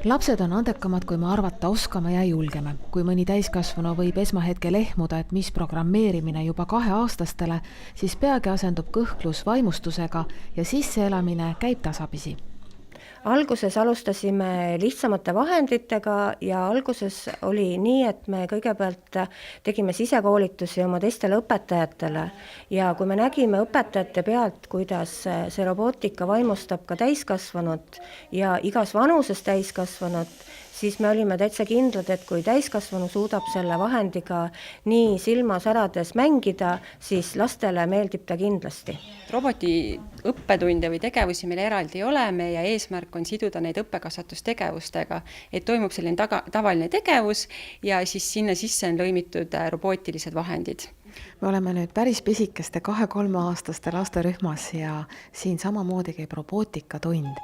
Lapsed on andekamad, kui me arvata oskame ja julgeme. Kui mõni täiskasvanu võib esmahetkel ehmuda, et mis programmeerimine juba 2-aastastele, siis peagi asendub kõhklus vaimustusega ja sisseelamine käib tasapisi. Alguses alustasime lihtsamate vahenditega ja alguses oli nii, et me kõigepealt tegime sisekoolitusi oma teistele õpetajatele ja kui me nägime õpetajate pealt, kuidas see robootika vaimustab ka täiskasvanud ja igas vanuses täiskasvanud, siis me olime täitsa kindlad, et kui täiskasvanu suudab selle vahendiga nii silma särades mängida, siis lastele meeldib ta kindlasti. Roboti õppetunde või tegevusi meil eraldi ei ole, meie eesmärk on siduda neid õppekasvatustegevustega, et toimub selline tavaline tegevus ja siis sinna sisse on lõimitud robootilised vahendid. Me oleme nüüd päris pisikeste 2-3-aastaste lasterühmas ja siin samamoodi käib robootikatund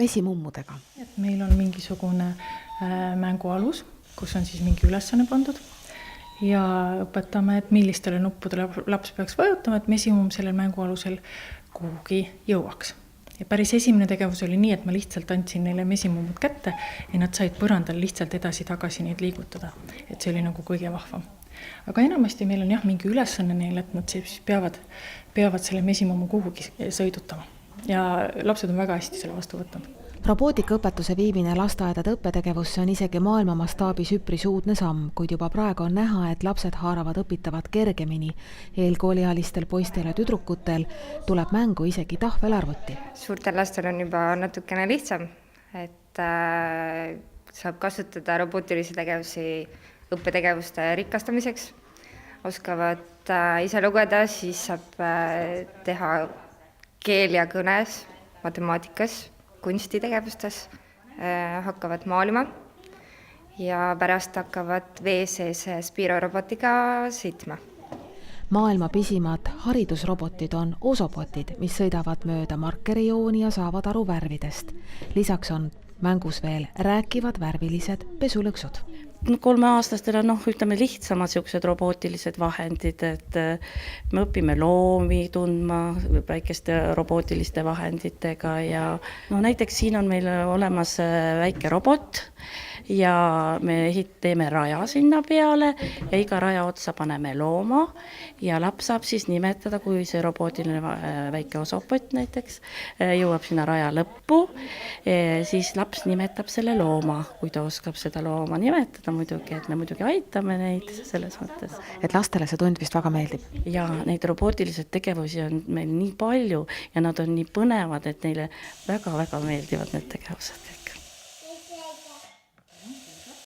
mesimummudega. Meil on mingisugune mängualus, kus on siis mingi ülesanne pandud ja õpetame, et millistele nuppudele laps peaks vajutama, et mesimumm sellel mängualusel kuhugi jõuaks. Ja päris esimene tegevus oli nii, et ma lihtsalt andsin neile mesimummud kätte ja nad said põrandal lihtsalt edasi-tagasi neid liigutada. Et see oli nagu kõige vahvam. Aga enamasti meil on mingi ülesanne neile, et nad siis peavad selle mesimummu kuhugi sõidutama. Ja lapsed on väga hästi selle vastu võtnud. Robootikaõpetuse viimine lasteaedade õppetegevusse on isegi maailma mastaabis üpris uudne samm, kuid juba praegu on näha, et lapsed haaravad õpitavat kergemini. Eelkoolialistel poistel ja tüdrukutel tuleb mängu isegi tahvelarvuti. Suurtel lastel on juba natukene lihtsam, et saab kasutada robootilisi tegevusi õppetegevuste rikastamiseks. Oskavad ise lugeda, siis saab teha keel ja kõnes, matemaatikas, kunstitegevustes, hakkavad maalima ja pärast hakkavad vee sees spiirorobotiga sõitma. Maailma pisimad haridusrobotid on osobotid, mis sõidavad mööda markerijooni ja saavad aru värvidest. Lisaks on mängus veel rääkivad värvilised pesulõksud. 3-aastastele ütleme lihtsamad siuksed robootilised vahendid, et me õpime loomi tundma väikeste robootiliste vahenditega ja näiteks siin on meil olemas väike robot ja me teeme raja sinna peale ja iga raja otsa paneme looma ja laps saab siis nimetada, kui see robootiline väike osobot näiteks jõuab sinna raja lõppu, siis laps nimetab selle looma, kui ta oskab seda looma nimetada muidugi, et me muidugi aitame neid selles mõttes. Et lastele see tund vist väga meeldib. Ja neid robootilised tegevusi on meil nii palju ja nad on nii põnevad, et neile väga-väga meeldivad need tegevused kõik.